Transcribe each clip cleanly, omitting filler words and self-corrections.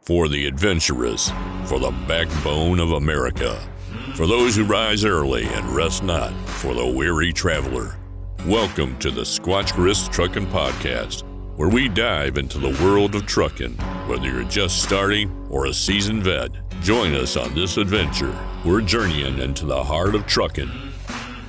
For the adventurous, for the backbone of America, for those who rise early and rest not, for the weary traveler. Welcome to the Squatch Risk Trucking Podcast, where we dive into the world of trucking. Whether you're just starting or a seasoned vet, join us on this adventure. We're journeying into the heart of trucking,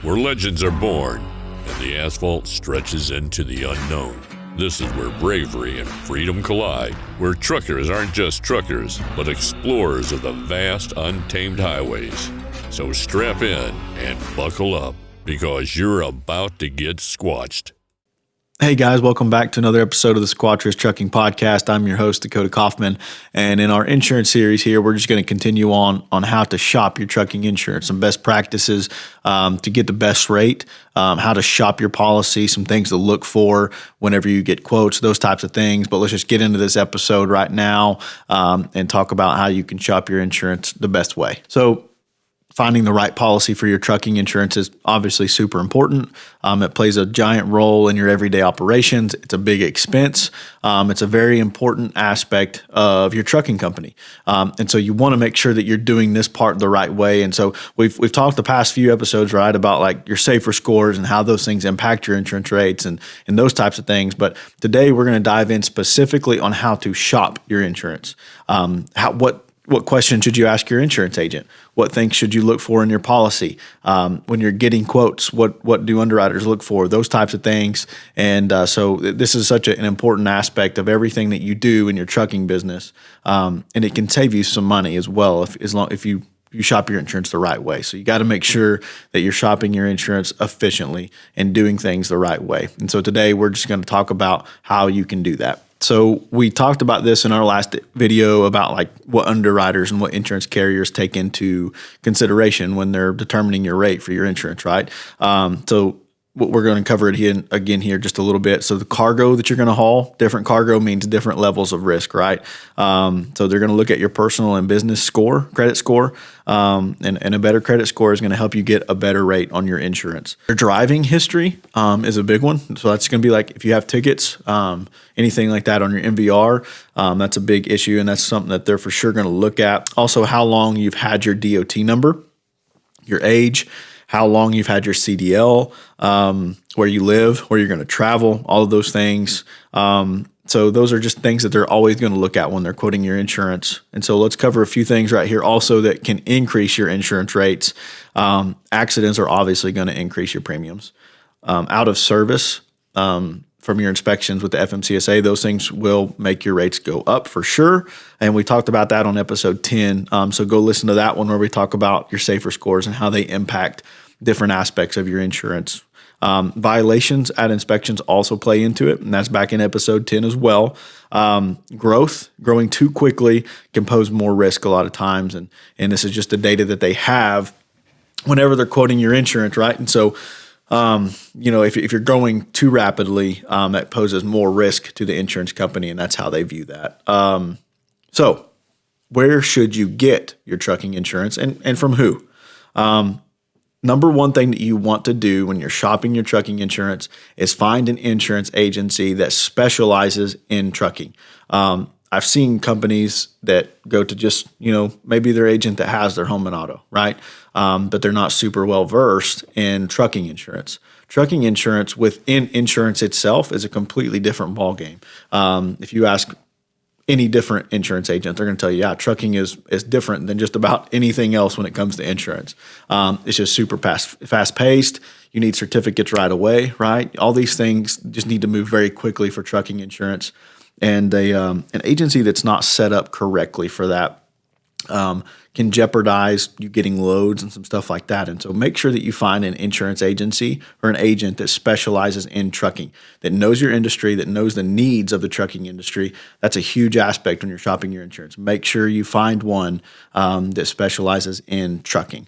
where legends are born and the asphalt stretches into the unknown. This is where bravery and freedom collide, where truckers aren't just truckers, but explorers of the vast, untamed highways. So strap in and buckle up, because you're about to get squatched. Hey guys, welcome back to another episode of the Squatch Risk Trucking Podcast. I'm your host, Dakota Kaufman, and in our insurance series here, we're just going to continue on how to shop your trucking insurance, some best practices to get the best rate, how to shop your policy, some things to look for whenever you get quotes, those types of things. But let's just get into this episode right now and talk about how you can shop your insurance the best way. So, finding the right policy for your trucking insurance is obviously super important. It plays a giant role in your everyday operations. It's a big expense. It's a very important aspect of your trucking company. And so you want to make sure that you're doing this part the right way. And so we've talked the past few episodes, right, about like your safer scores and how those things impact your insurance rates and those types of things. But today we're going to dive in specifically on how to shop your insurance. What questions should you ask your insurance agent? What things should you look for in your policy? When you're getting quotes, what do underwriters look for? Those types of things. And so this is such an important aspect of everything that you do in your trucking business. And it can save you some money as well if you shop your insurance the right way. So you got to make sure that you're shopping your insurance efficiently and doing things the right way. And so today we're just going to talk about how you can do that. So we talked about this in our last video about like what underwriters and what insurance carriers take into consideration when they're determining your rate for your insurance, right? So what we're going to cover it again here just a little bit. So the cargo that you're going to haul, different cargo means different levels of risk, right? So they're going to look at your personal and business credit score, and a better credit score is going to help you get a better rate on your insurance. Your driving history is a big one. So that's going to be like if you have tickets, anything like that on your MVR, that's a big issue, and that's something that they're for sure going to look at. Also, how long you've had your DOT number, your age, how long you've had your CDL, where you live, where you're going to travel, all of those things. So those are just things that they're always going to look at when they're quoting your insurance. And so let's cover a few things right here also that can increase your insurance rates. Accidents are obviously going to increase your premiums. Out of service, from your inspections with the FMCSA, those things will make your rates go up for sure. And we talked about that on episode 10. So go listen to that one where we talk about your safer scores and how they impact different aspects of your insurance. Violations at inspections also play into it, and that's back in episode 10 as well. Growing too quickly can pose more risk a lot of times, and this is just the data that they have whenever they're quoting your insurance, right? And so if you're growing too rapidly, that poses more risk to the insurance company, and that's how they view that. So where should you get your trucking insurance and from who? Number one thing that you want to do when you're shopping your trucking insurance is find an insurance agency that specializes in trucking. I've seen companies that go to just, maybe their agent that has their home and auto, right? But they're not super well versed in trucking insurance. Trucking insurance within insurance itself is a completely different ballgame. If you ask any different insurance agent, they're going to tell you, trucking is different than just about anything else when it comes to insurance. It's just super fast paced. You need certificates right away, right? All these things just need to move very quickly for trucking insurance. And an agency that's not set up correctly for that can jeopardize you getting loads and some stuff like that. And so make sure that you find an insurance agency or an agent that specializes in trucking, that knows your industry, that knows the needs of the trucking industry. That's a huge aspect when you're shopping your insurance. Make sure you find one that specializes in trucking.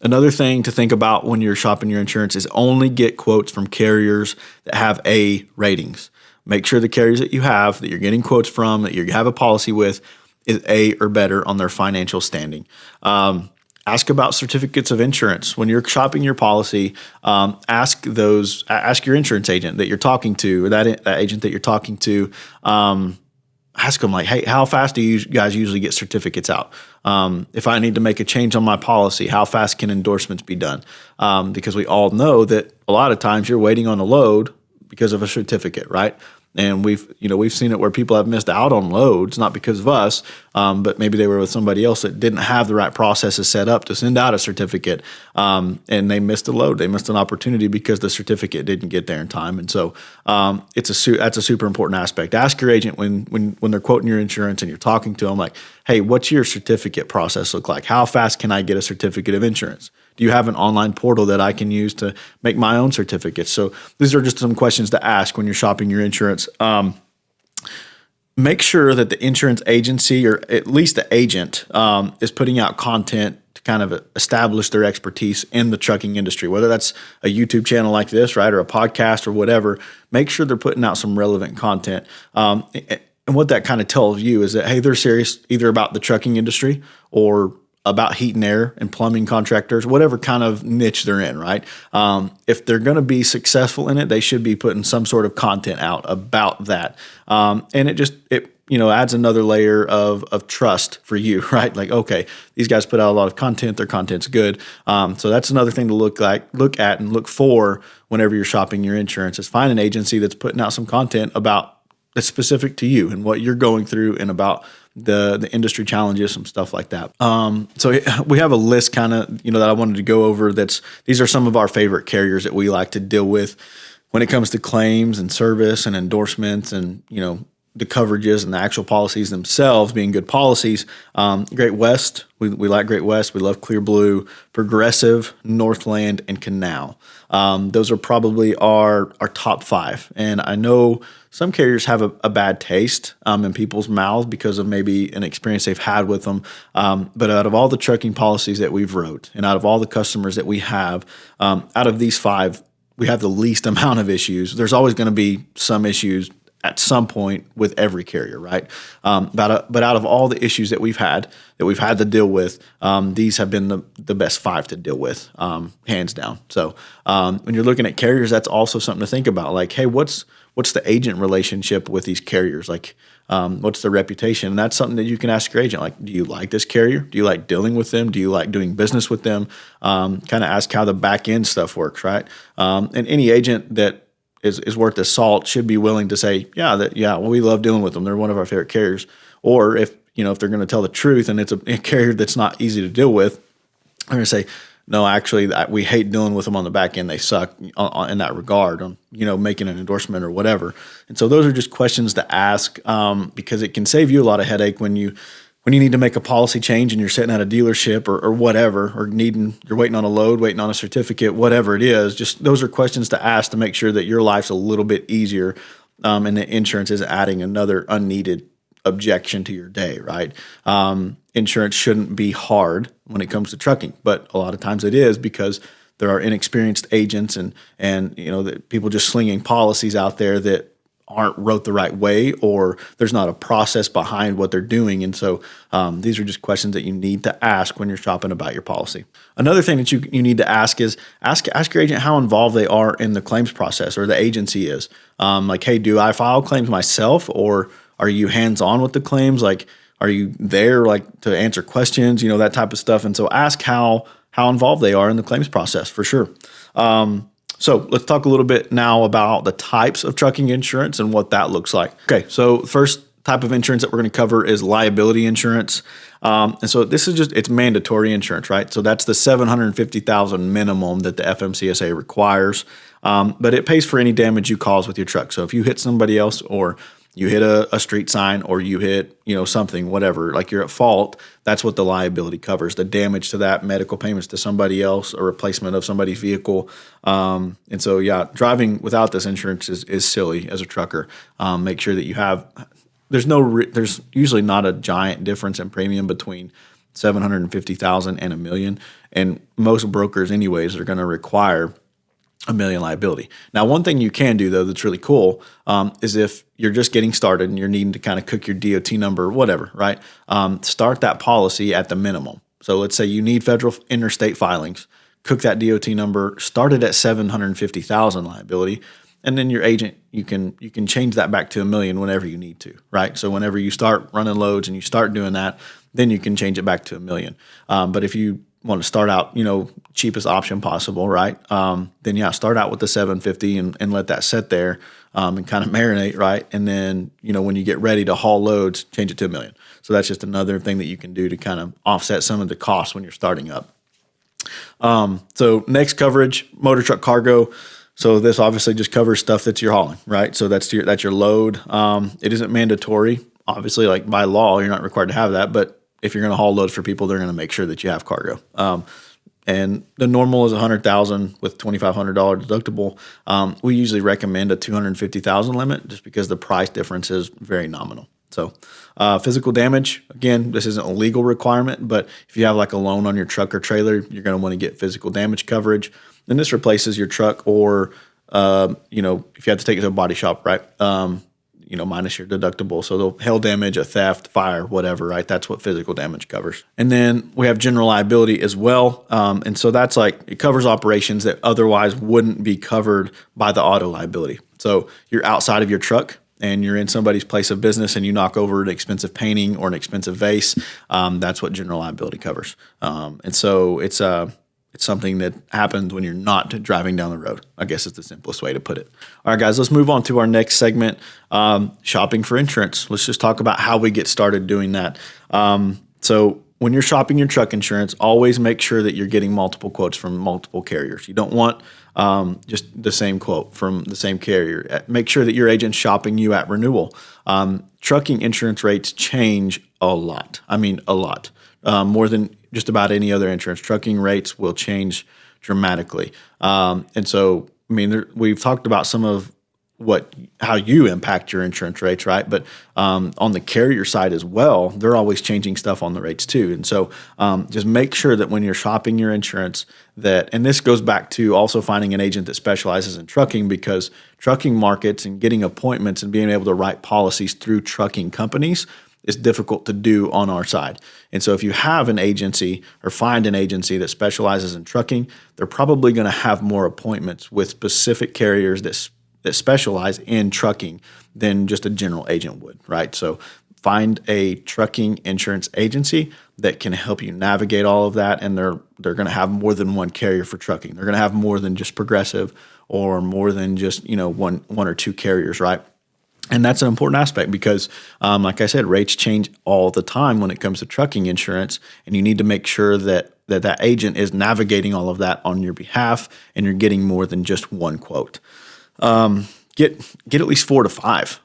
Another thing to think about when you're shopping your insurance is only get quotes from carriers that have A ratings. Make sure the carriers that you have, that you're getting quotes from, that you have a policy with, is A or better on their financial standing. Ask about certificates of insurance. When you're shopping your policy, ask your insurance agent that you're talking to, or that agent that you're talking to, ask them like, hey, how fast do you guys usually get certificates out? If I need to make a change on my policy, how fast can endorsements be done? Because we all know that a lot of times you're waiting on a load because of a certificate, right? And we've seen it where people have missed out on loads, not because of us, but maybe they were with somebody else that didn't have the right processes set up to send out a certificate, and they missed a load. They missed an opportunity because the certificate didn't get there in time. And so that's a super important aspect. Ask your agent when they're quoting your insurance and you're talking to them like, hey, what's your certificate process look like? How fast can I get a certificate of insurance? Do you have an online portal that I can use to make my own certificates? So these are just some questions to ask when you're shopping your insurance. Make sure that the insurance agency, or at least the agent, is putting out content to kind of establish their expertise in the trucking industry, whether that's a YouTube channel like this, right, or a podcast or whatever. Make sure they're putting out some relevant content. And what that kind of tells you is that, hey, they're serious either about the trucking industry or about heat and air and plumbing contractors, whatever kind of niche they're in, right? If they're going to be successful in it, they should be putting some sort of content out about that. And it adds another layer of trust for you, right? Like, okay, these guys put out a lot of content, their content's good. So that's another thing to look at and look for whenever you're shopping your insurance, is find an agency that's putting out some content that's specific to you and what you're going through and about the industry challenges, some stuff like that. So we have a list kind of, that I wanted to go over. These are some of our favorite carriers that we like to deal with when it comes to claims and service and endorsements and, the coverages and the actual policies themselves being good policies. Great West, we like Great West. We love Clear Blue, Progressive, Northland, and Canal. Those are probably our top 5. And I know some carriers have a bad taste in people's mouths because of maybe an experience they've had with them. But out of all the trucking policies that we've wrote and out of all the customers that we have, out of these 5, we have the least amount of issues. There's always going to be some issues at some point with every carrier, right? But out of all the issues that we've had to deal with, these have been the best 5 to deal with, hands down. So when you're looking at carriers, that's also something to think about. Like, hey, what's the agent relationship with these carriers? Like, what's their reputation? And that's something that you can ask your agent. Like, do you like this carrier? Do you like dealing with them? Do you like doing business with them? Kind of ask how the back end stuff works, right? And any agent that is worth the salt should be willing to say, well, we love dealing with them. They're one of our favorite carriers. Or if they're going to tell the truth and it's a carrier that's not easy to deal with, they're going to say, no, actually, we hate dealing with them on the back end. They suck in that regard, on making an endorsement or whatever. And so those are just questions to ask, because it can save you a lot of headache when you need to make a policy change and you're sitting at a dealership or whatever, or you're waiting on a load, waiting on a certificate, whatever it is. Just those are questions to ask to make sure that your life's a little bit easier, and the insurance isn't adding another unneeded objection to your day, right? Insurance shouldn't be hard when it comes to trucking, but a lot of times it is because there are inexperienced agents and the people just slinging policies out there that aren't wrote the right way, or there's not a process behind what they're doing. And so these are just questions that you need to ask when you're shopping about your policy. Another thing that you need to ask is ask your agent how involved they are in the claims process, or the agency is. Like, hey, do I file claims myself, or are you hands-on with the claims? Like, are you there like to answer questions, that type of stuff? And so ask how involved they are in the claims process for sure. So let's talk a little bit now about the types of trucking insurance and what that looks like. Okay, so the first type of insurance that we're going to cover is liability insurance. And so this is it's mandatory insurance, right? So that's the $750,000 minimum that the FMCSA requires. But it pays for any damage you cause with your truck. So if you hit somebody else, or you hit a street sign, or you hit, something, whatever, like you're at fault, that's what the liability covers, the damage to that, medical payments to somebody else, or replacement of somebody's vehicle. And so, driving without this insurance is silly as a trucker. Make sure that you have, there's usually not a giant difference in premium between $750,000 and $1 million. And most brokers anyways are going to require $1 million liability. Now, one thing you can do, though, that's really cool, is if you're just getting started and you're needing to kind of cook your DOT number, whatever, right? Start that policy at the minimum. So let's say you need federal interstate filings, cook that DOT number, start it at $750,000 liability, and then your agent, you can change that back to $1 million whenever you need to, right? So whenever you start running loads and you start doing that, then you can change it back to $1 million. But if you want to start out, cheapest option possible, right? Then start out with the 750 and let that sit there and kind of marinate, right? And then, when you get ready to haul loads, change it to $1 million. So that's just another thing that you can do to kind of offset some of the costs when you're starting up. So next coverage, motor truck cargo. So this obviously just covers stuff that you're hauling, right? So that's your load. It isn't mandatory, obviously, like by law, you're not required to have that, but if you're going to haul loads for people, they're going to make sure that you have cargo. And the normal is $100,000 with $2,500 deductible. We usually recommend a $250,000 limit just because the price difference is very nominal. So physical damage, again, this isn't a legal requirement, but if you have like a loan on your truck or trailer, you're going to want to get physical damage coverage. And this replaces your truck or, if you have to take it to a body shop, right? Minus your deductible. So the hail damage, a theft, fire, whatever, right? That's what physical damage covers. And then we have general liability as well. And so that's it covers operations that otherwise wouldn't be covered by the auto liability. So you're outside of your truck and you're in somebody's place of business and you knock over an expensive painting or an expensive vase. That's what general liability covers. And so it's something that happens when you're not driving down the road, I guess is the simplest way to put it. All right, guys, let's move on to our next segment, shopping for insurance. Let's just talk about how we get started doing that. So when you're shopping your truck insurance, always make sure that you're getting multiple quotes from multiple carriers. You don't want just the same quote from the same carrier. Make sure that your agent's shopping you at renewal. Trucking insurance rates change a lot. I mean, a lot. More than just about any other insurance. Trucking rates will change dramatically. And so, we've talked about some of how you impact your insurance rates, right? But on the carrier side as well, they're always changing stuff on the rates too. And so just make sure that when you're shopping your insurance and this goes back to also finding an agent that specializes in trucking, because trucking markets and getting appointments and being able to write policies through trucking companies is difficult to do on our side. And so if you have an agency or find an agency that specializes in trucking, they're probably going to have more appointments with specific carriers that specialize in trucking than just a general agent would, right? So find a trucking insurance agency that can help you navigate all of that, and they're going to have more than one carrier for trucking. They're going to have more than just Progressive or more than just one or two carriers, right? And that's an important aspect because, like I said, rates change all the time when it comes to trucking insurance, and you need to make sure that agent is navigating all of that on your behalf, and you're getting more than just one quote. Get at least 4 to 5.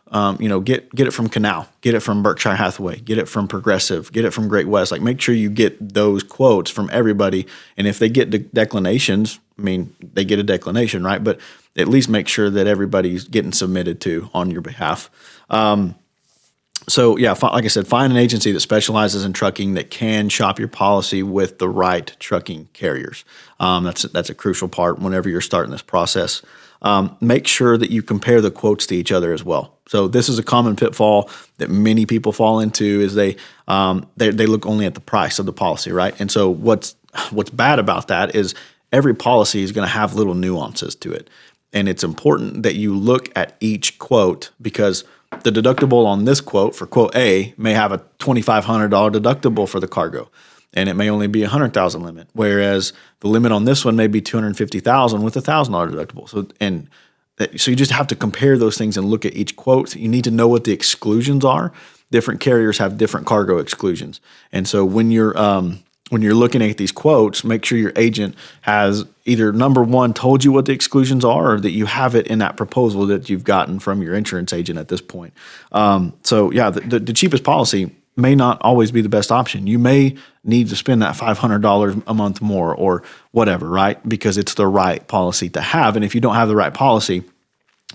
Get it from Canal, get it from Berkshire Hathaway, get it from Progressive, get it from Great West. Make sure you get those quotes from everybody. And if they get declinations, they get a declination, right? But at least make sure that everybody's getting submitted to on your behalf. So like I said, find an agency that specializes in trucking that can shop your policy with the right trucking carriers. That's a crucial part whenever you're starting this process. Make sure that you compare the quotes to each other as well. So this is a common pitfall that many people fall into is they look only at the price of the policy, right? And so what's bad about that is every policy is going to have little nuances to it. And it's important that you look at each quote because the deductible on this quote for quote A may have a $2,500 deductible for the cargo, and it may only be $100,000 limit, whereas the limit on this one may be $250,000 with a $1,000 deductible. So you just have to compare those things and look at each quote. You need to know what the exclusions are. Different carriers have different cargo exclusions, and so when you're looking at these quotes, make sure your agent has either number one told you what the exclusions are, or that you have it in that proposal that you've gotten from your insurance agent at this point. The cheapest policy may not always be the best option. You may need to spend that $500 a month more or whatever, right? Because it's the right policy to have. And if you don't have the right policy,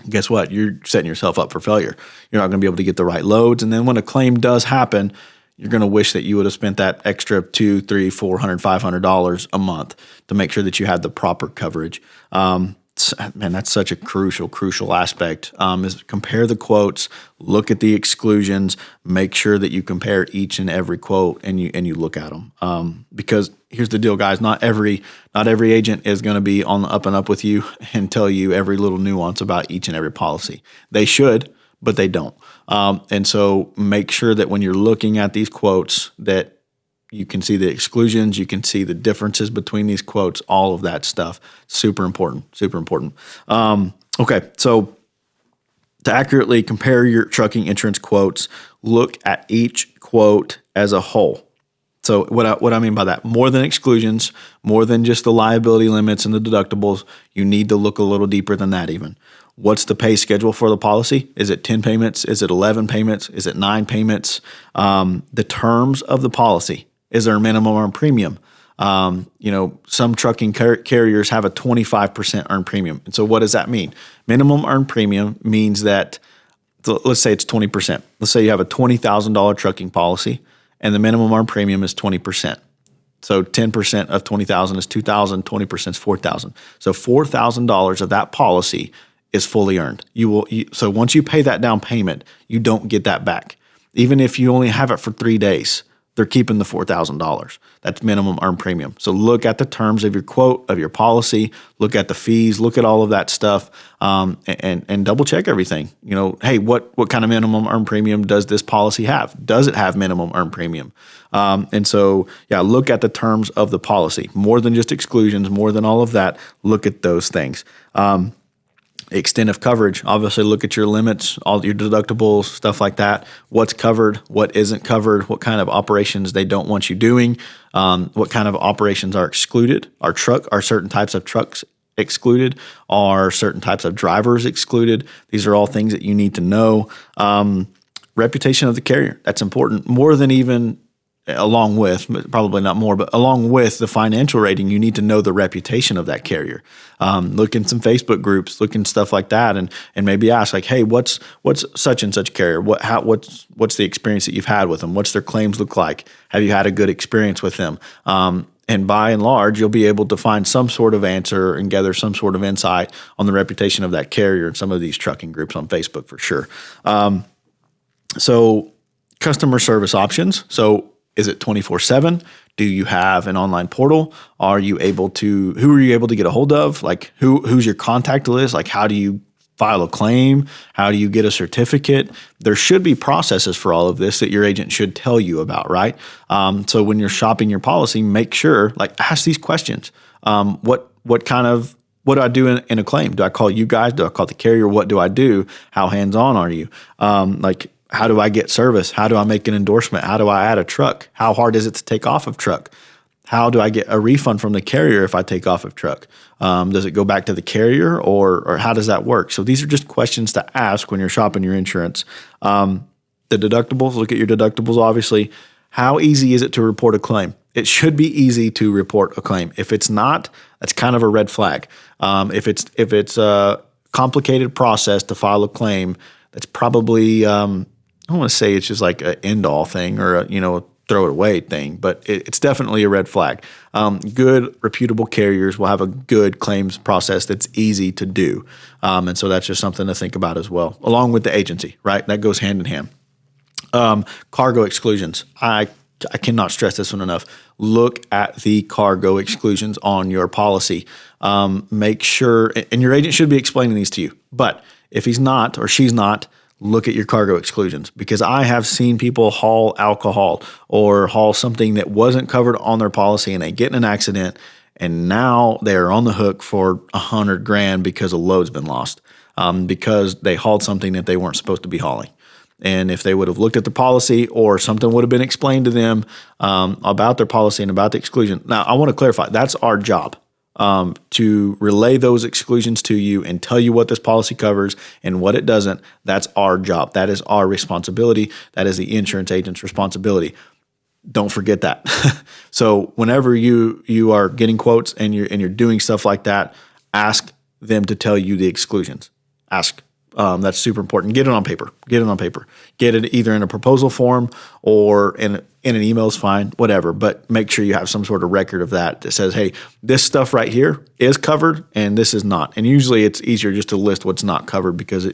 guess what? You're setting yourself up for failure. You're not going to be able to get the right loads. And then when a claim does happen, you're going to wish that you would have spent that extra $200, $300, $400, $500 a month to make sure that you had the proper coverage. That's such a crucial aspect. Is compare the quotes, look at the exclusions, make sure that you compare each and every quote and you look at them. Because here's the deal, guys. Not every agent is going to be on the up and up with you and tell you every little nuance about each and every policy. They should, but they don't. And so make sure that when you're looking at these quotes that you can see the exclusions, you can see the differences between these quotes, all of that stuff. Super important, super important. Okay, so to accurately compare your trucking insurance quotes, look at each quote as a whole. So what I mean by that, more than exclusions, more than just the liability limits and the deductibles, you need to look a little deeper than that even. What's the pay schedule for the policy? Is it 10 payments? Is it 11 payments? Is it 9 payments? The terms of the policy. Is there a minimum earned premium? Some trucking carriers have a 25% earned premium. And so what does that mean? Minimum earned premium means that, let's say it's 20%. Let's say you have a $20,000 trucking policy and the minimum earned premium is 20%. So 10% of 20,000 is 2,000, 20% is 4,000. So $4,000 of that policy is fully earned. So once you pay that down payment, you don't get that back. Even if you only have it for 3 days, they're keeping the $4,000. That's minimum earned premium. So look at the terms of your quote, of your policy, look at the fees, look at all of that stuff, and double check everything. Hey, what kind of minimum earned premium does this policy have? Does it have minimum earned premium? And so, look at the terms of the policy. More than just exclusions, more than all of that, look at those things. Extent of coverage, obviously look at your limits, all your deductibles, stuff like that. What's covered, what isn't covered, what kind of operations they don't want you doing, what kind of operations are excluded. Are certain types of trucks excluded? Are certain types of drivers excluded? These are all things that you need to know. Reputation of the carrier, that's important. More than even along with, probably not more, but along with the financial rating, you need to know the reputation of that carrier. Look in some Facebook groups, look in stuff like that, and maybe ask like, hey, what's such and such carrier? What's the experience that you've had with them? What's their claims look like? Have you had a good experience with them? And by and large, you'll be able to find some sort of answer and gather some sort of insight on the reputation of that carrier in some of these trucking groups on Facebook for sure. So customer service options. So is it 24/7? Do you have an online portal? Who are you able to get a hold of? Like who's your contact list? Like how do you file a claim? How do you get a certificate? There should be processes for all of this that your agent should tell you about, right? So when you're shopping your policy, make sure, ask these questions. What do I do in a claim? Do I call you guys? Do I call the carrier? What do I do? How hands-on are you? How do I get service? How do I make an endorsement? How do I add a truck? How hard is it to take off of truck? How do I get a refund from the carrier if I take off of truck? Does it go back to the carrier or how does that work? So these are just questions to ask when you're shopping your insurance. The deductibles, look at your deductibles, obviously. How easy is it to report a claim? It should be easy to report a claim. If it's not, that's kind of a red flag. If it's a complicated process to file a claim, that's probably I don't want to say it's just like an end-all thing or a throw it away thing, but it's definitely a red flag. Good, reputable carriers will have a good claims process that's easy to do. And so that's just something to think about as well, along with the agency, right? That goes hand in hand. Cargo exclusions. I cannot stress this one enough. Look at the cargo exclusions on your policy. Make sure, and your agent should be explaining these to you, but if he's not or she's not, look at your cargo exclusions, because I have seen people haul alcohol or haul something that wasn't covered on their policy and they get in an accident and now they're on the hook for $100,000 because a load's been lost because they hauled something that they weren't supposed to be hauling. And if they would have looked at the policy or something would have been explained to them about their policy and about the exclusion. Now, I want to clarify, that's our job. To relay those exclusions to you and tell you what this policy covers and what it doesn't. That's our job. That is our responsibility. That is the insurance agent's responsibility. Don't forget that. So whenever you are getting quotes and you're doing stuff like that, ask them to tell you the exclusions. Ask. That's super important. Get it on paper. Get it either in a proposal form or in an email is fine, whatever. But make sure you have some sort of record of that says, hey, this stuff right here is covered and this is not. And usually it's easier just to list what's not covered because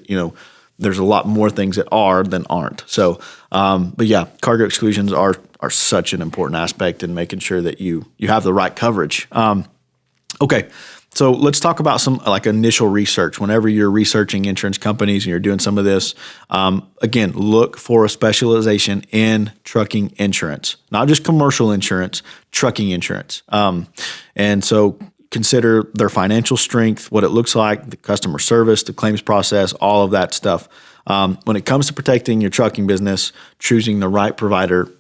there's a lot more things that are than aren't. So, but yeah, cargo exclusions are such an important aspect in making sure that you have the right coverage. Okay. So let's talk about some like initial research. Whenever you're researching insurance companies and you're doing some of this, again, look for a specialization in trucking insurance, not just commercial insurance, trucking insurance. And so consider their financial strength, what it looks like, the customer service, the claims process, all of that stuff. When it comes to protecting your trucking business, choosing the right provider,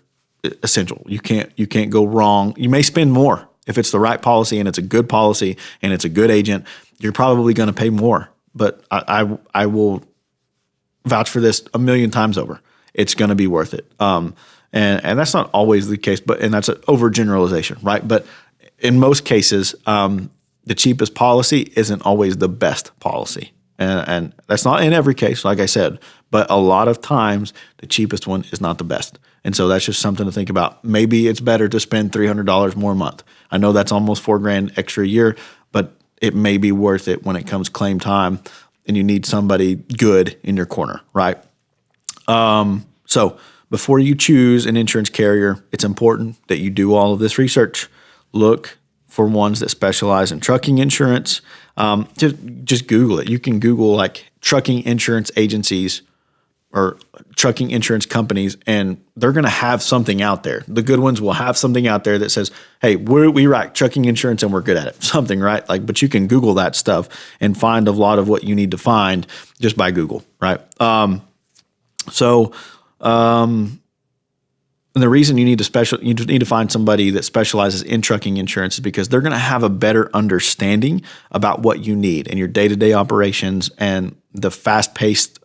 essential. You can't go wrong. You may spend more. If it's the right policy and it's a good policy and it's a good agent, you're probably going to pay more. But I will vouch for this 1,000,000 times over. It's going to be worth it. And that's not always the case, and that's an overgeneralization, right? But in most cases, the cheapest policy isn't always the best policy. And that's not in every case, like I said, but a lot of times the cheapest one is not the best. And so that's just something to think about. Maybe it's better to spend $300 more a month. I know that's almost $4,000 extra a year, but it may be worth it when it comes claim time and you need somebody good in your corner, right? So before you choose an insurance carrier, it's important that you do all of this research. Look for ones that specialize in trucking insurance. Just Google it. You can Google like trucking insurance agencies or trucking insurance companies, and they're going to have something out there. The good ones will have something out there that says, hey, we write trucking insurance and we're good at it. Something, right? But you can Google that stuff and find a lot of what you need to find just by Google, right? And the reason you need to find somebody that specializes in trucking insurance is because they're going to have a better understanding about what you need in your day-to-day operations and the fast-paced,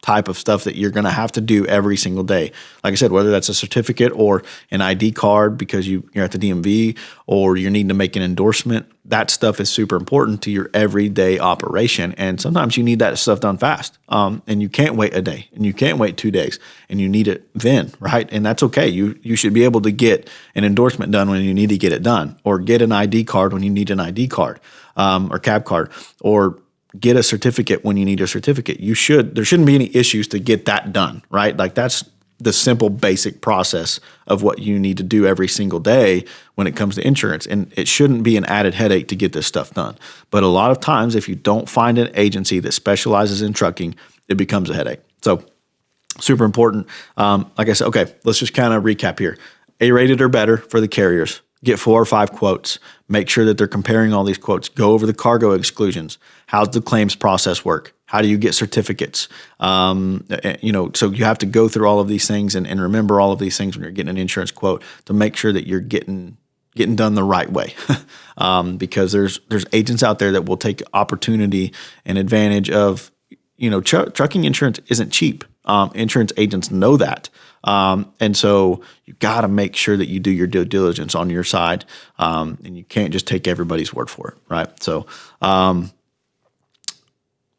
type of stuff that you're going to have to do every single day. Like I said, whether that's a certificate or an ID card because you're at the DMV or you're needing to make an endorsement, that stuff is super important to your everyday operation. And sometimes you need that stuff done fast. And you can't wait a day and you can't wait 2 days and you need it then, right? And that's okay. You should be able to get an endorsement done when you need to get it done, or get an ID card when you need an ID card, or cab card, or get a certificate when you need a certificate. There shouldn't be any issues to get that done, right? Like that's the simple basic process of what you need to do every single day when it comes to insurance. And it shouldn't be an added headache to get this stuff done. But a lot of times, if you don't find an agency that specializes in trucking, it becomes a headache. So super important. Like I said, okay, let's just kind of recap here. A-rated or better for the carriers. Get 4 or 5 quotes. Make sure that they're comparing all these quotes. Go over the cargo exclusions. How's the claims process work? How do you get certificates? So you have to go through all of these things and remember all of these things when you're getting an insurance quote to make sure that you're getting done the right way. Because there's agents out there that will take opportunity and advantage of, trucking insurance isn't cheap. Insurance agents know that. And so you got to make sure that you do your due diligence on your side. And you can't just take everybody's word for it. Right. So,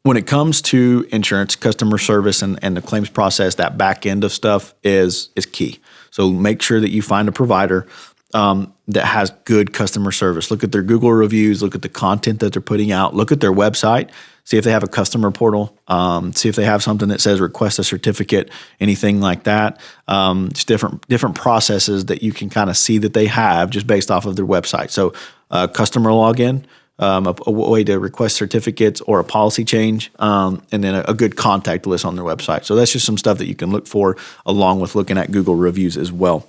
when it comes to insurance, customer service and the claims process, that back end of stuff is key. So make sure that you find a provider that has good customer service. Look at their Google reviews, look at the content that they're putting out, look at their website, see if they have a customer portal, see if they have something that says request a certificate, anything like that. Just different processes that you can kind of see that they have just based off of their website. So customer login, a way to request certificates or a policy change, and then a good contact list on their website. So that's just some stuff that you can look for along with looking at Google reviews as well.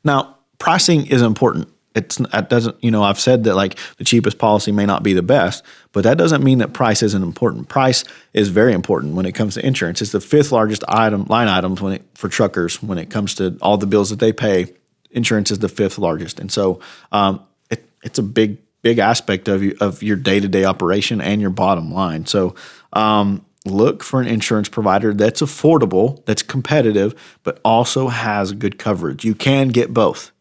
Now, pricing is important. I've said that like the cheapest policy may not be the best, but that doesn't mean that price isn't important. Price is very important when it comes to insurance. It's the 5th largest line items for truckers when it comes to all the bills that they pay. Insurance is the 5th largest, and so it's a big aspect of your day-to-day operation and your bottom line. So look for an insurance provider that's affordable, that's competitive, but also has good coverage. You can get both.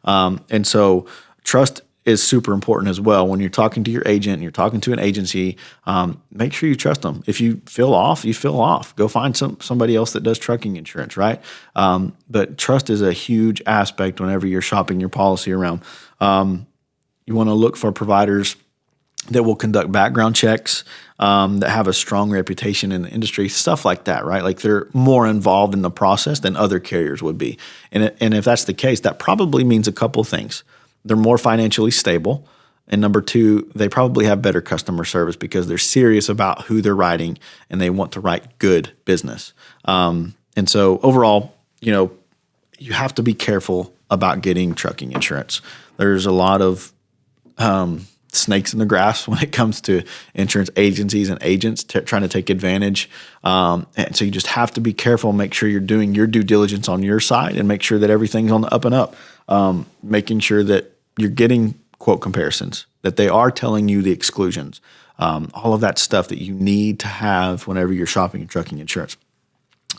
And so trust is super important as well. When you're talking to your agent and you're talking to an agency, make sure you trust them. If you feel off, you feel off. Go find somebody else that does trucking insurance, right? But trust is a huge aspect whenever you're shopping your policy around. You want to look for providers that will conduct background checks, that have a strong reputation in the industry, stuff like that, right? Like they're more involved in the process than other carriers would be. And if that's the case, that probably means a couple of things. They're more financially stable. And number two, they probably have better customer service because they're serious about who they're writing and they want to write good business. And so overall, you have to be careful about getting trucking insurance. There's a lot of snakes in the grass when it comes to insurance agencies and agents trying to take advantage. And so you just have to be careful, make sure you're doing your due diligence on your side and make sure that everything's on the up and up. Making sure that you're getting quote comparisons, that they are telling you the exclusions, all of that stuff that you need to have whenever you're shopping and trucking insurance.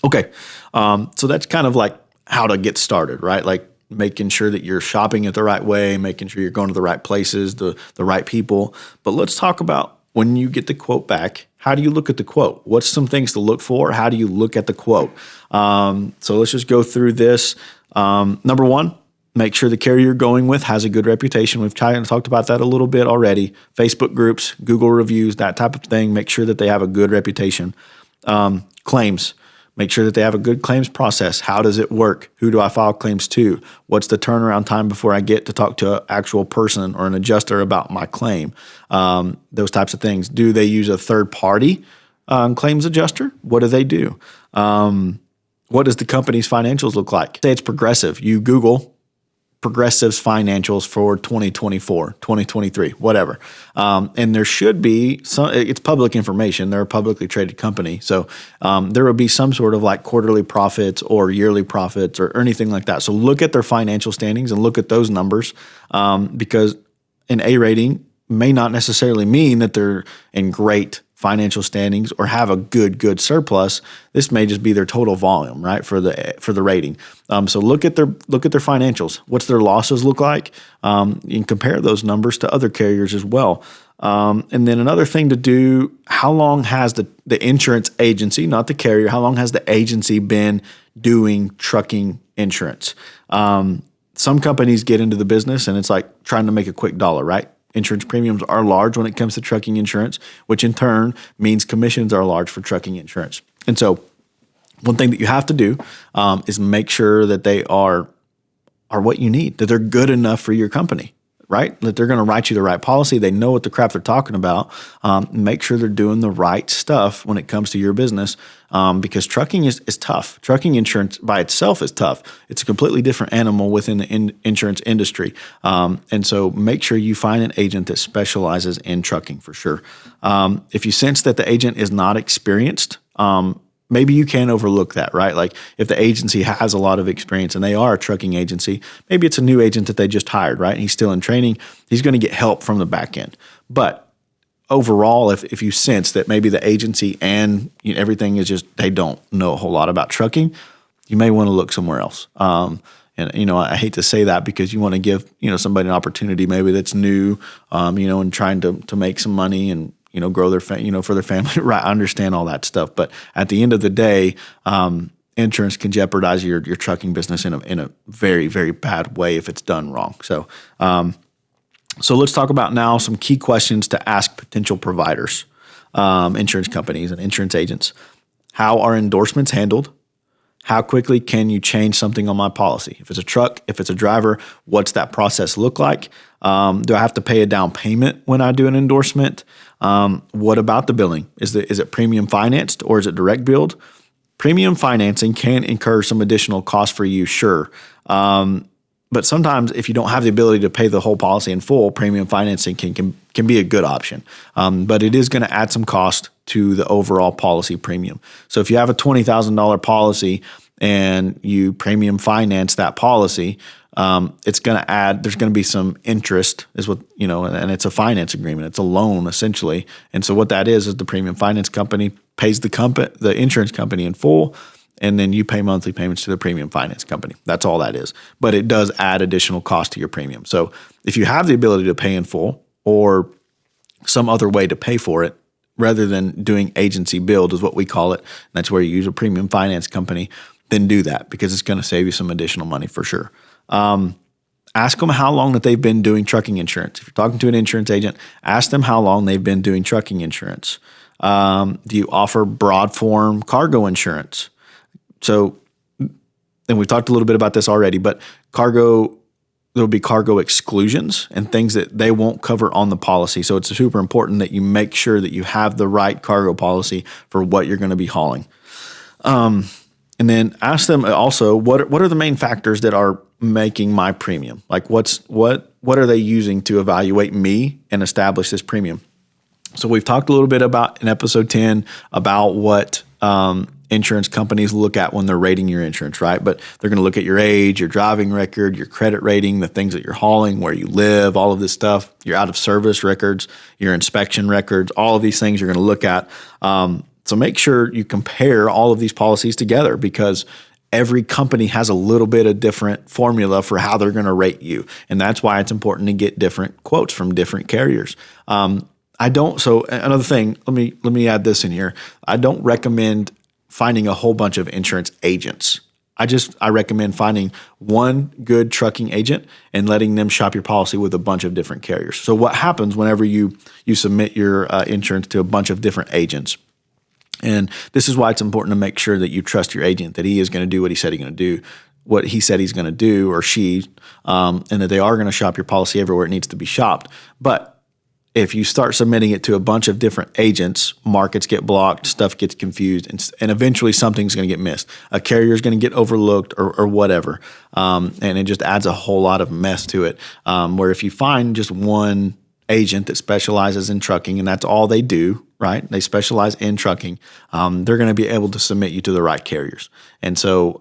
Okay, so that's kind of like how to get started, right? Like making sure that you're shopping it the right way, making sure you're going to the right places, the right people. But let's talk about when you get the quote back, how do you look at the quote? What's some things to look for? How do you look at the quote? So let's just go through this. Number one, make sure the carrier you're going with has a good reputation. We've talked about that a little bit already. Facebook groups, Google reviews, that type of thing. Make sure that they have a good reputation. Claims. Make sure that they have a good claims process. How does it work? Who do I file claims to? What's the turnaround time before I get to talk to an actual person or an adjuster about my claim? Those types of things. Do they use a third-party claims adjuster? What do they do? What does the company's financials look like? Say it's Progressive. You Google Progressive's financials for 2024, 2023, whatever. And there should be some, it's public information. They're a publicly traded company. So there will be some sort of like quarterly profits or yearly profits or anything like that. So look at their financial standings and look at those numbers because an A rating may not necessarily mean that they're in great financial standings or have a good surplus. This may just be their total volume, right, for the rating. So look at their financials. What's their losses look like? You can compare those numbers to other carriers as well. And then another thing to do: how long has the insurance agency, not the carrier, how long has the agency been doing trucking insurance? Some companies get into the business and it's like trying to make a quick dollar, right? Insurance premiums are large when it comes to trucking insurance, which in turn means commissions are large for trucking insurance. And so one thing that you have to do is make sure that they are what you need, that they're good enough for your company, right? That they're going to write you the right policy. They know what the crap they're talking about. Make sure they're doing the right stuff when it comes to your business because trucking is tough. Trucking insurance by itself is tough. It's a completely different animal within the insurance industry. And so make sure you find an agent that specializes in trucking for sure. If you sense that the agent is not experienced, maybe you can overlook that, right? Like if the agency has a lot of experience and they are a trucking agency, maybe it's a new agent that they just hired, right? And he's still in training. He's going to get help from the back end. But overall, if you sense that maybe the agency and everything is just, they don't know a whole lot about trucking, you may want to look somewhere else. And I hate to say that because you want to give somebody an opportunity maybe that's new, and trying to make some money and grow their for their family. Right, I understand all that stuff, but at the end of the day, insurance can jeopardize your trucking business in a very, very bad way if it's done wrong. So let's talk about now some key questions to ask potential providers, insurance companies and insurance agents. How are endorsements handled? How quickly can you change something on my policy? If it's a truck, if it's a driver, what's that process look like? Do I have to pay a down payment when I do an endorsement? What about the billing? Is it premium financed or is it direct billed? Premium financing can incur some additional cost for you, sure. But sometimes if you don't have the ability to pay the whole policy in full, premium financing can be a good option. But it is going to add some cost to the overall policy premium. So if you have a $20,000 policy and you premium finance that policy, it's going to add, there's going to be some interest and it's a finance agreement. It's a loan essentially. And so what that is the premium finance company pays the insurance company in full, and then you pay monthly payments to the premium finance company. That's all that is. But it does add additional cost to your premium. So if you have the ability to pay in full or some other way to pay for it, rather than doing agency billed is what we call it, and that's where you use a premium finance company, then do that because it's going to save you some additional money for sure. ask them how long that they've been doing trucking insurance. If you're talking to an insurance agent, ask them how long they've been doing trucking insurance. Do you offer broad form cargo insurance? So, and we've talked a little bit about this already, but there'll be cargo exclusions and things that they won't cover on the policy. So it's super important that you make sure that you have the right cargo policy for what you're going to be hauling. And then ask them also, what are the main factors that are making my premium? Like what are they using to evaluate me and establish this premium? So we've talked a little bit about in episode 10 about what insurance companies look at when they're rating your insurance, right? But they're going to look at your age, your driving record, your credit rating, the things that you're hauling, where you live, all of this stuff, your out of service records, your inspection records, all of these things you're going to look at. So make sure you compare all of these policies together, because every company has a little bit of different formula for how they're going to rate you. And that's why it's important to get different quotes from different carriers. So another thing, let me add this in here. I don't recommend finding a whole bunch of insurance agents. I recommend finding one good trucking agent and letting them shop your policy with a bunch of different carriers. So what happens whenever you submit your insurance to a bunch of different agents? And this is why it's important to make sure that you trust your agent, that he is going to do what he said he's going to do, what he said he's going to do, or she, and that they are going to shop your policy everywhere it needs to be shopped. But if you start submitting it to a bunch of different agents, markets get blocked, stuff gets confused, and eventually something's going to get missed. A carrier is going to get overlooked or whatever, and it just adds a whole lot of mess to it. Where if you find just one agent that specializes in trucking and that's all they do, right? They specialize in trucking. They're going to be able to submit you to the right carriers. And so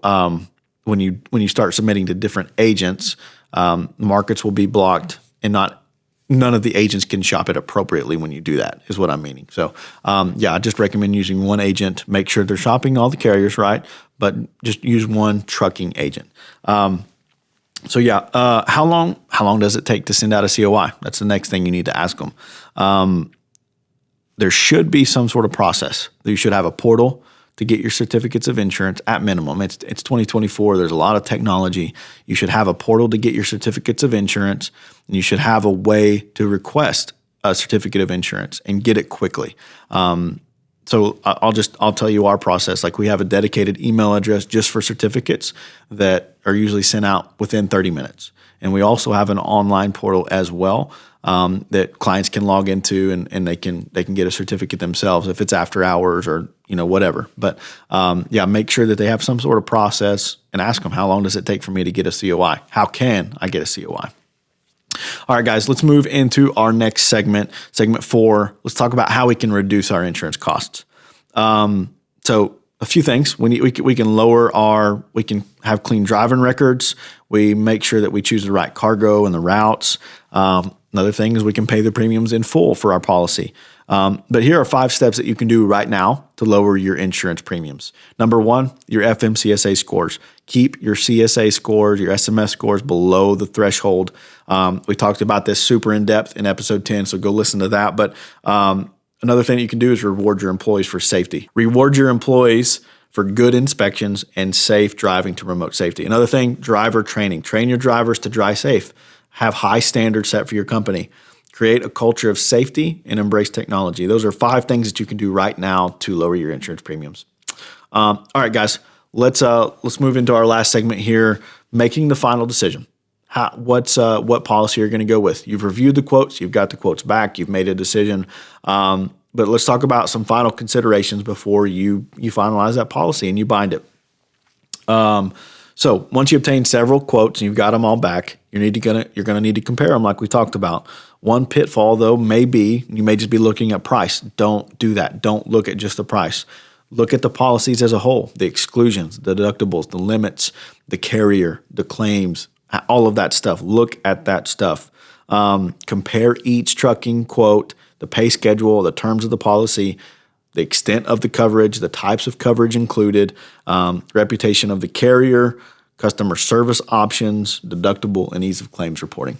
when you start submitting to different agents, markets will be blocked, and none of the agents can shop it appropriately when you do that, is what I'm meaning. So I just recommend using one agent. Make sure they're shopping all the carriers, right? But just use one trucking agent. How long does it take to send out a COI? That's the next thing you need to ask them. There should be some sort of process. You should have a portal to get your certificates of insurance at minimum. It's 2024. There's a lot of technology. You should have a portal to get your certificates of insurance, and you should have a way to request a certificate of insurance and get it quickly. So I'll tell you our process. Like, we have a dedicated email address just for certificates that are usually sent out within 30 minutes. And we also have an online portal as well that clients can log into, and they can get a certificate themselves if it's after hours or whatever. But make sure that they have some sort of process, and ask them, how long does it take for me to get a COI? How can I get a COI? All right, guys, let's move into our next segment, segment 4. Let's talk about how we can reduce our insurance costs. So a few things. We can have clean driving records. We make sure that we choose the right cargo and the routes. Another thing is we can pay the premiums in full for our policy. But here are 5 steps that you can do right now to lower your insurance premiums. Number 1, your FMCSA scores. Keep your CSA scores, your SMS scores below the threshold. We talked about this super in depth in episode 10, so go listen to that. But another thing that you can do is reward your employees for safety. Reward your employees for good inspections and safe driving to promote safety. Another thing, driver training. Train your drivers to drive safe. Have high standards set for your company. Create a culture of safety and embrace technology. Those are 5 things that you can do right now to lower your insurance premiums. All right, guys, let's move into our last segment here, making the final decision. What policy you're going to go with? You've reviewed the quotes, you've got the quotes back, you've made a decision. But let's talk about some final considerations before you finalize that policy and you bind it. So once you obtain several quotes and you've got them all back, you're going to need to compare them like we talked about. One pitfall, though, may be you may just be looking at price. Don't do that. Don't look at just the price. Look at the policies as a whole, the exclusions, the deductibles, the limits, the carrier, the claims, all of that stuff. Look at that stuff. Compare each trucking quote, the pay schedule, the terms of the policy, the extent of the coverage, the types of coverage included, reputation of the carrier, customer service options, deductible, and ease of claims reporting.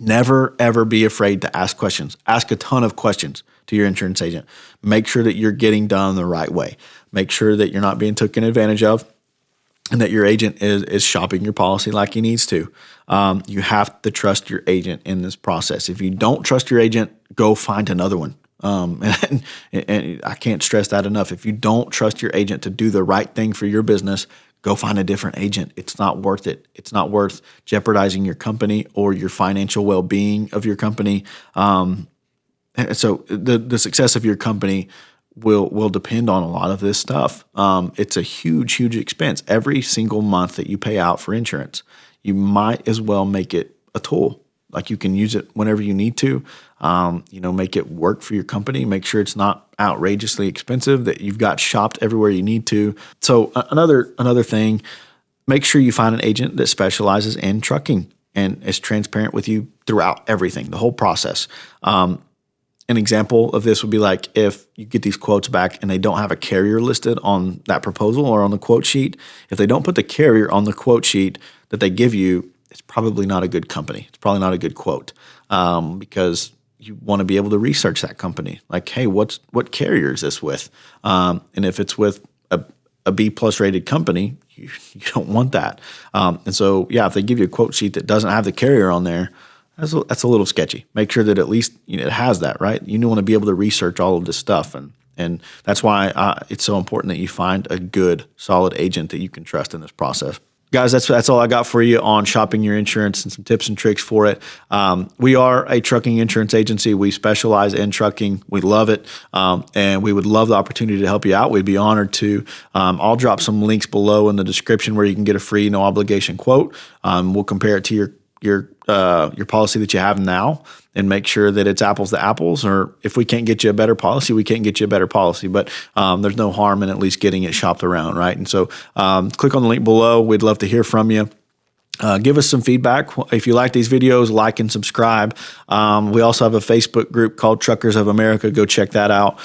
Never, ever be afraid to ask questions. Ask a ton of questions to your insurance agent. Make sure that you're getting done the right way. Make sure that you're not being taken advantage of. and that your agent is shopping your policy like he needs to. You have to trust your agent in this process. If you don't trust your agent, go find another one. And I can't stress that enough. If you don't trust your agent to do the right thing for your business, go find a different agent. It's not worth it. It's not worth jeopardizing your company or your financial well-being of your company. So the success of your company will depend on a lot of this stuff. It's a huge, huge expense. Every single month that you pay out for insurance, you might as well make it a tool. Like you can use it whenever you need to, make it work for your company. Make sure it's not outrageously expensive, that you've got shopped everywhere you need to. So another thing, make sure you find an agent that specializes in trucking and is transparent with you throughout everything, the whole process. An example of this would be like if you get these quotes back and they don't have a carrier listed on that proposal or on the quote sheet. If they don't put the carrier on the quote sheet that they give you, it's probably not a good company. It's probably not a good quote, because you want to be able to research that company. Like, hey, what carrier is this with? And if it's with a B+ rated company, you don't want that. And so, yeah, if they give you a quote sheet that doesn't have the carrier on there, that's a little sketchy. Make sure that at least it has that, right? You want to be able to research all of this stuff, and that's why it's so important that you find a good, solid agent that you can trust in this process. Guys, that's all I got for you on shopping your insurance and some tips and tricks for it. We are a trucking insurance agency. We specialize in trucking. We love it, and we would love the opportunity to help you out. We'd be honored to. I'll drop some links below in the description where you can get a free, no obligation quote. We'll compare it to your policy that you have now and make sure that it's apples to apples, or if we can't get you a better policy, we can't get you a better policy, but there's no harm in at least getting it shopped around, right? And so click on the link below. We'd love to hear from you. Give us some feedback. If you like these videos, like and subscribe. We also have a Facebook group called Truckers of America. Go check that out.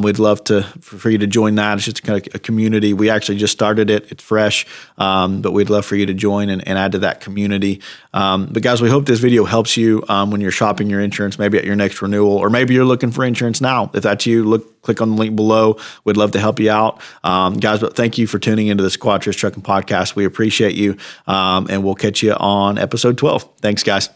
We'd love for you to join that. It's just kind of a community. We actually just started it. It's fresh, but we'd love for you to join and add to that community. But guys, we hope this video helps you when you're shopping your insurance, maybe at your next renewal, or maybe you're looking for insurance now. If that's you, click on the link below. We'd love to help you out. Guys, but thank you for tuning into the Squatch Risk Trucking Podcast. We appreciate you, and we'll catch you on episode 12. Thanks, guys.